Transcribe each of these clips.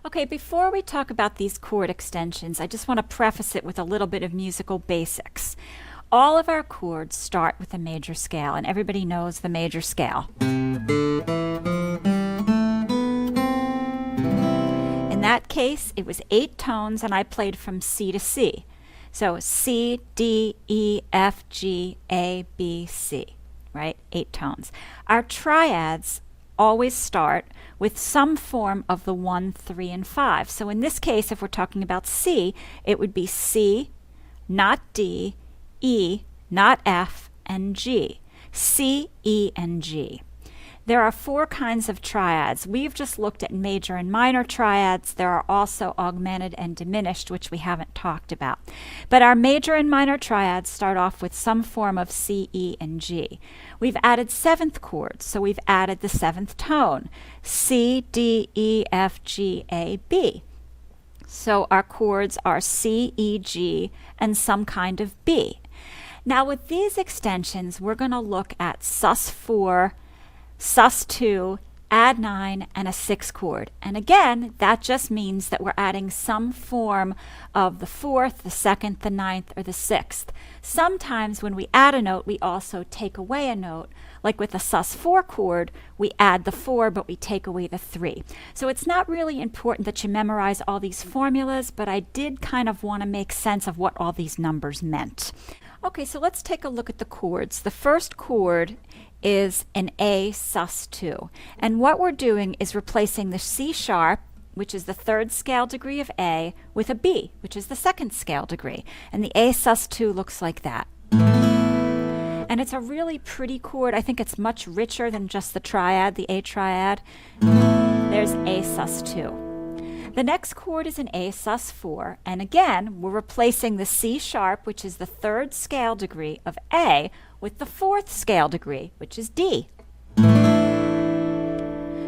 Okay, before we talk about these chord extensions, I just want to preface it with a little bit of musical basics. All of our chords start with a major scale, and everybody knows the major scale. In that case, it was 8 tones, and I played from C to C. So C, D, E, F, G, A, B, C, right? 8 tones. Our triads always start with some form of the 1, 3, and 5. So in this case, if we're talking about C, it would be C, not D, E, not F, and G. C, E, and G. There are 4 kinds of triads. We've just looked at major and minor triads. There are also augmented and diminished, which we haven't talked about. But our major and minor triads start off with some form of C, E, and G. We've added 7th chords, so we've added the 7th tone, C, D, E, F, G, A, B. So our chords are C, E, G, and some kind of B. Now with these extensions, we're going to look at sus4, sus2, add 9, and a 6 chord. And again, that just means that we're adding some form of the 4th, the 2nd, the 9th, or the 6th. Sometimes when we add a note, we also take away a note. Like with a sus4 chord, we add the 4, but we take away the 3. So it's not really important that you memorize all these formulas, but I did kind of want to make sense of what all these numbers meant. Okay, so let's take a look at the chords. The first chord is an A sus2. And what we're doing is replacing the C sharp, which is the 3rd scale degree of A, with a B, which is the 2nd scale degree. And the A sus2 looks like that. And it's a really pretty chord. I think it's much richer than just the triad, the A triad. There's A sus2. The next chord is an A sus4, and again, we're replacing the C sharp, which is the 3rd scale degree of A, with the 4th scale degree, which is D.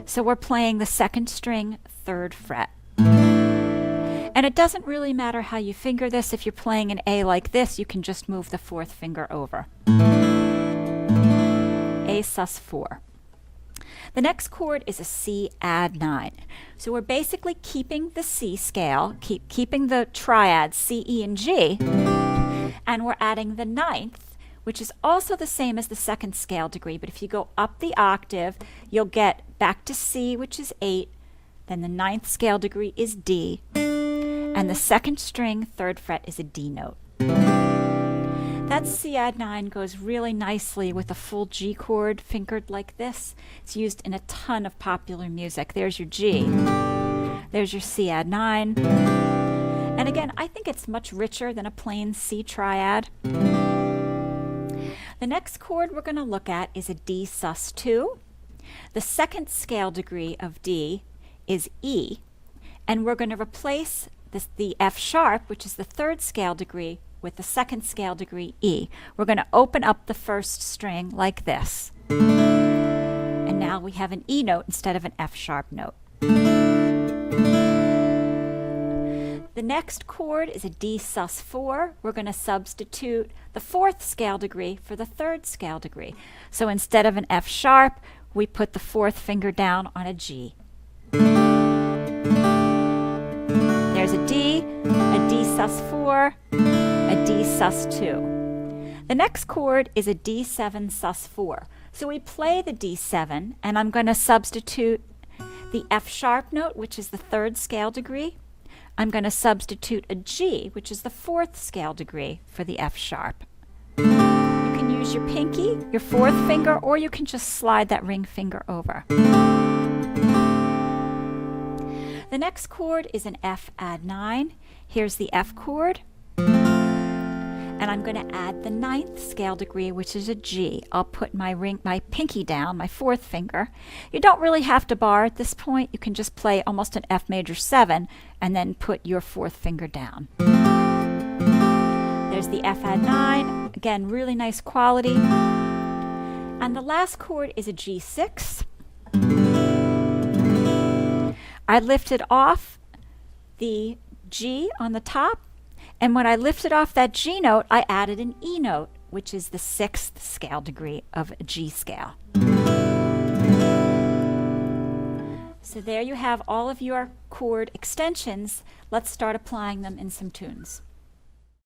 So we're playing the 2nd string, 3rd fret. And it doesn't really matter how you finger this. If you're playing an A like this, you can just move the 4th finger over. A sus4. The next chord is a C add 9. So we're basically keeping the C scale, keeping the triads C, E, and G, and we're adding the 9th, which is also the same as the 2nd scale degree, but if you go up the octave, you'll get back to C, which is 8, then the 9th scale degree is D, and the 2nd string, 3rd fret, is a D note. That C add 9 goes really nicely with a full G chord fingered like this. It's used in a ton of popular music. There's your G. There's your C add 9. And again, I think it's much richer than a plain C triad. The next chord we're going to look at is a D sus2. The 2nd scale degree of D is E. And we're going to replace the F sharp, which is the 3rd scale degree, with the 2nd scale degree E. We're going to open up the 1st string like this. And now we have an E note instead of an F sharp note. The next chord is a D sus4. We're going to substitute the 4th scale degree for the 3rd scale degree. So instead of an F sharp, we put the 4th finger down on a G. There's a D sus4, a D sus2. The next chord is a D7 sus4. So we play the D7, and I'm going to substitute the F sharp note, which is the 3rd scale degree. I'm going to substitute a G, which is the 4th scale degree, for the F sharp. You can use your pinky, your 4th finger, or you can just slide that ring finger over. The next chord is an F add 9. Here's the F chord. And I'm going to add the 9th scale degree, which is a G. I'll put my pinky down, my 4th finger. You don't really have to bar at this point. You can just play almost an F major 7 and then put your 4th finger down. There's the F add 9. Again, really nice quality. And the last chord is a G6. I lifted off the G on the top, and when I lifted off that G note, I added an E note, which is the 6th scale degree of a G scale. So there you have all of your chords. chord extensions, let's start applying them in some tunes.